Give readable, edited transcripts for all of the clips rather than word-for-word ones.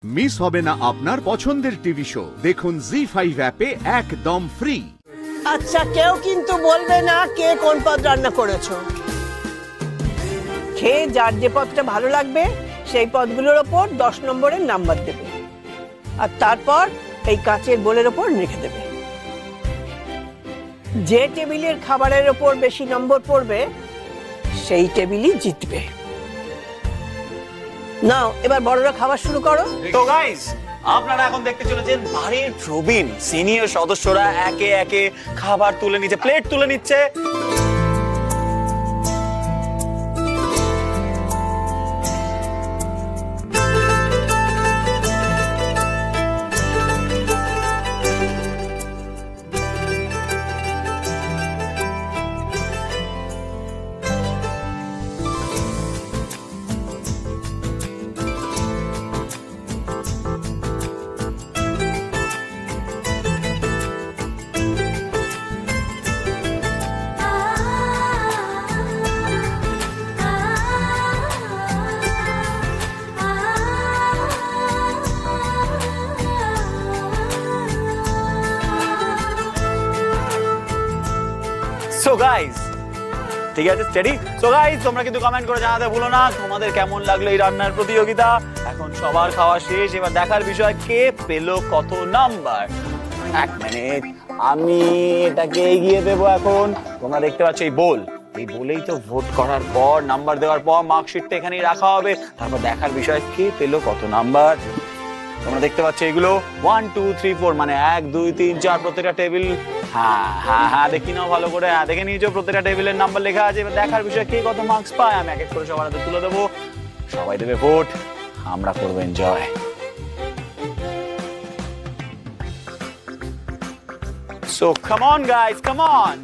Miss হবে না আপনার পছন্দের টিভি শো। দেখুন জি5 অ্যাপে একদম ফ্রি। আচ্ছা, কেউ কিন্তু বলবে না কে কোন পদ রান্না করেছো। খেয়ে যার যে পদটা ভালো লাগবে সেই পদগুলোর ওপর 10 নম্বরের নাম্বার দেবে, আর তারপর এই কাচের বোলের ওপর রেখে দেবে। যে টেবিলের খাবারের ওপর বেশি নম্বর পড়বে সেই টেবিলই জিতবে। নাও এবার বড়রা খাবার শুরু করো। তো গাইস, আপনারা এখন দেখতে চলেছেন বাড়ির প্রবীণ সিনিয়র সদস্যরা একে একে খাবার তুলে নিচ্ছে, প্লেট তুলে নিচ্ছে। সো গাইস, ঠিক আছে, স্টেডি। সো গাইস, তোমরা কিন্তু কমেন্ট করে জানাতে ভুলো না তোমাদের কেমন লাগলো এই রান্নার প্রতিযোগিতা। এখন সবার খাওয়া শেষ, এবার দেখার বিষয় কে পেলো কত নাম্বার। এক মিনিট, আমি এটাকে এগিয়ে দেবো। এখন তোমরা দেখতে পাচ্ছ এই বলেই তো ভোট করার পর নাম্বার দেওয়ার পর মার্কশিটটা এখানেই রাখা হবে, তারপর দেখার বিষয় কে পেলো কত নাম্বার। তোমরা দেখতে পাচ্ছ এগুলো 1 2 3 4 মানে 1 2 3 4 প্রত্যেকটা টেবিল। হ্যাঁ দেখি নাও ভালো করে, দেখে নিয়েছো প্রত্যেকটা টেবিলের নাম্বার লেখা আছে। এবার দেখার বিষয় কে কত মার্কস পায়, আমি এক এক করে সবার হাতে তুলে দেবো, সবাই দেবে ভোট, আমরা করবো enjoy. So come on guys, come on.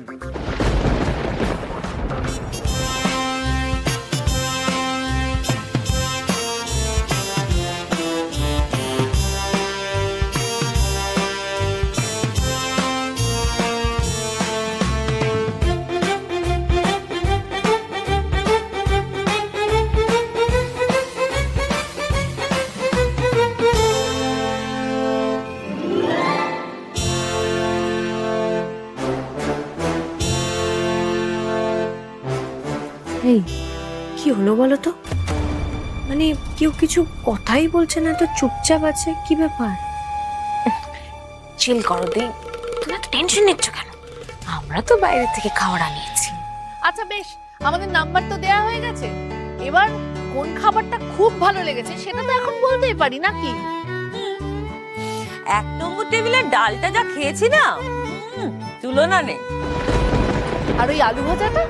এই কি হলো বলো তো? মানে কেউ কিছু কথাই বলছে না, তো চুপচাপ আছে, কি ব্যাপার? চিল করো দি, তুমি এত টেনশন নিচ্ছ কেন? আমরা তো বাইরে থেকে খাবার আনিয়েছি। আচ্ছা বেশ, আমাদের নাম্বার তো দেয়া হয়ে গেছে, এবার কোন খাবারটা খুব ভালো লেগেছে সেটা তো এখন বলতেই পারি নাকি? 1 নম্বর টেবিলের ডালটা যা খেয়েছি না, তুলনা নেই। আর ওই আলু ভাজাটা,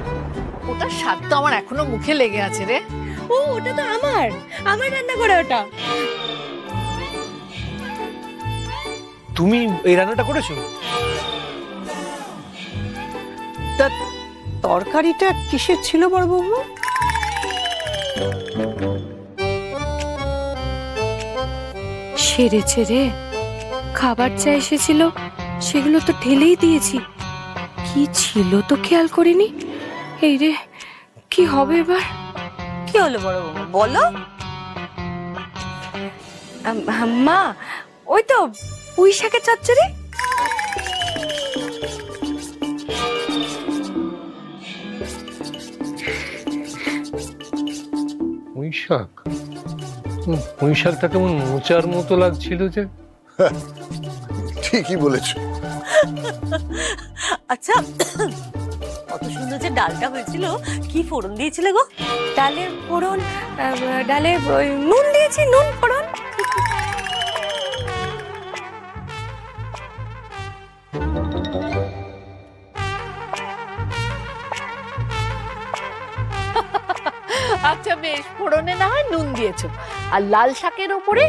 ওটার স্বাদ তো আমার এখনো মুখে লেগে আছে রে। ও, ওটা তো আমার রান্না করা ওটা। তুমি এই রান্নাটা করেছো? তা তরকারিটা কিসের ছিল বড়বাবু? সেরেছে রে, খাবার চা এসেছিল, সেগুলো তো ঢেলেই দিয়েছি। কি ছিল তো খেয়াল করিনি। এই রে, কি হবে এবার? কি হলো বড়বাবু, বলো। মা, ওই তো পুঁই শাকের চচ্চড়ি। পুঁই শাক? পুঁই শাকটা কেমন মোচার মতো লাগছিল যে। ঠিকই বলেছো। আচ্ছা, কত সুন্দর যে ডালটা হয়েছিল, কি ফোড়ন দিয়েছিলে গো? ডালের ফোড়ন, ডালে নুন দিয়েছি, নুন ফোড়ন। আচ্ছা বেশ, ফোড়নে না হয় নুন দিয়েছো, আর লাল শাকের উপরে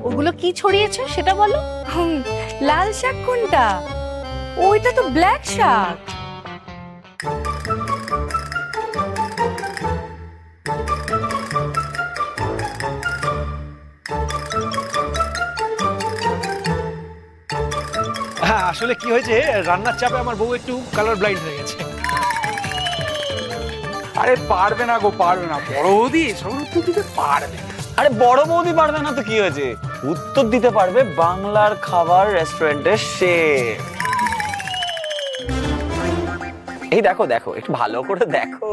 ওগুলো কি ছড়িয়েছো সেটা বলো। লাল শাক কোনটা? ওইটা তো ব্ল্যাক শাক। হ্যাঁ, আসলে কি হয়েছে, রান্নার চাপে আমার বউ একটু কালার ব্লাইন্ড হয়ে গেছে। আরে পারবে না গো, পারবে না। বড় বৌদি সব উত্তর দিতে পারবে। আরে বড় বৌদি পারবে না তো কি হয়েছে, উত্তর দিতে পারবে বাংলার খাবার রেস্টুরেন্টের শেফ। এই দেখো দেখো, একটু ভালো করে দেখো।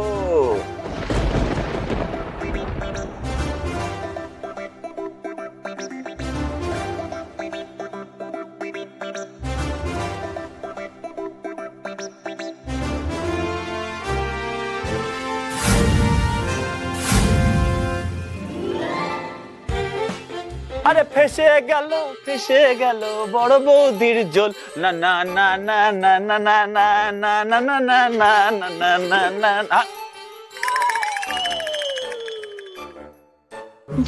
আরে ফেসে গেল বড় বৌদির জল, না না না না না না না না না না না না না না না না না।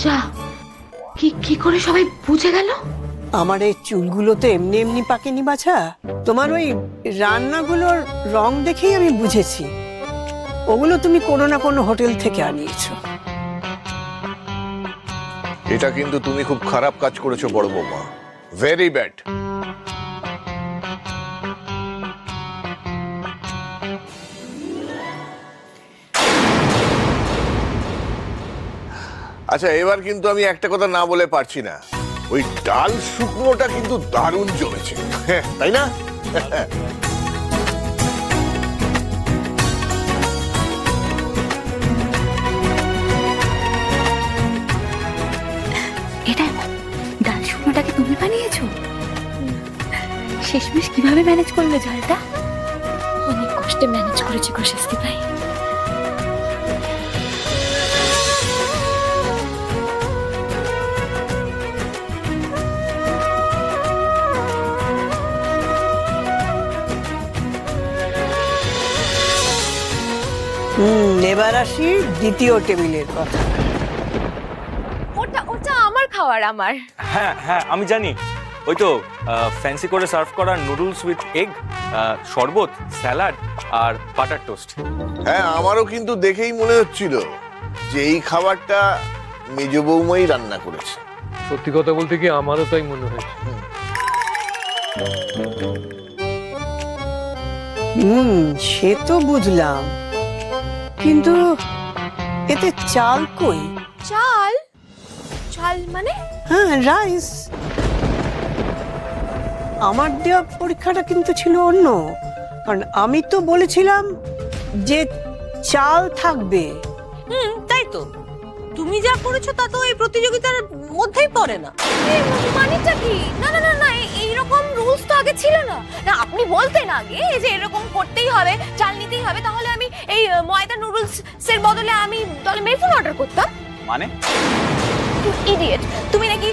যা, কি করে সবাই বুঝে গেল? আমার এই চুলগুলো তো এমনি এমনি পাকেনি বাছা, তোমার ওই রান্নাগুলোর রং দেখেই আমি বুঝেছি ওগুলো তুমি কোনো না কোনো হোটেল থেকে আনিয়েছো। এটা কিন্তু তুমি খুব খারাপ কাজ করেছো বড় বৌমা, ভেরি ব্যাড। আচ্ছা, এবার কিন্তু আমি একটা কথা না বলে পারছি না, ওই ডাল শুকনোটা কিন্তু দারুণ জমেছে, তাই না? এটা ডাল শুকনোটাকে তুমি বানিয়েছো? শেষমেশ কিভাবে ম্যানেজ করলে ঝালটা? অনেক কষ্টে ম্যানেজ করেছি গো শাস্তি ভাই। এবার আসি দ্বিতীয় টেবিলের কথা। ওটা আমার খাবার, আমার। হ্যাঁ হ্যাঁ আমি জানি, ওই তো ফ্যান্সি করে সার্ভ করা নুডলস উইথ এগ, শরবত, স্যালাড আর বাটার টোস্ট। হ্যাঁ, আমারও কিন্তু দেখেই মনে হচ্ছিল যে এই খাবারটা মেজ বৌমাই রান্না করেছে। সত্যি কথা বলতে কি আমারও তাই মনে হয়েছে। সে তো বুঝলাম, কিন্তু এতে চাল কই? চাল? চাল মানে? হ্যাঁ, রাইস। আমার দেওয়া পরীক্ষাটা কিন্তু ছিল অন্য, কারণ আমি তো বলেছিলাম যে চাল থাকবে। তাই তো, তুমি যা করেছো তা তো এই প্রতিযোগিতার মধ্যেই পড়ে না। মানেটা কি? না না না না, এইরকম রুলস তো আগে ছিল না। না, আপনি বলতেন আগে যে এরকম করতেই হবে, চাল নিতেই হবে, তাহলে আমি এই ময়দা নুডলস এর বদলে আমি তাহলে মেফুন অর্ডার করতাম। মানে? ইডিয়েট, তুমি নাকি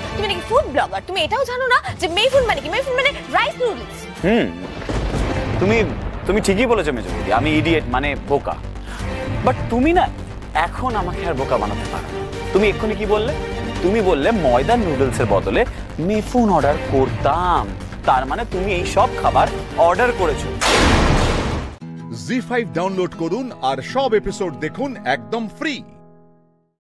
ফুড ব্লগার, তুমি এটাও জানো না যে মেফুন মানে কি? মেফুন মানে রাইস নুডলস। তুমি ঠিকই বলেছো মেজো দিদি, আমি ইডিয়েট মানে বোকা। বাট তুমি না এখন আমাকে আর বোকা বানাতে পারো। তুমি এক্ষুনি কি বললে? তুমি বললে ময়দার নুডলসের বদলে মেফুন অর্ডার করতাম, তার মানে তুমি এই সব খাবার অর্ডার করেছো। জি5 ডাউনলোড করুন আর সব এপিসোড দেখুন একদম ফ্রি।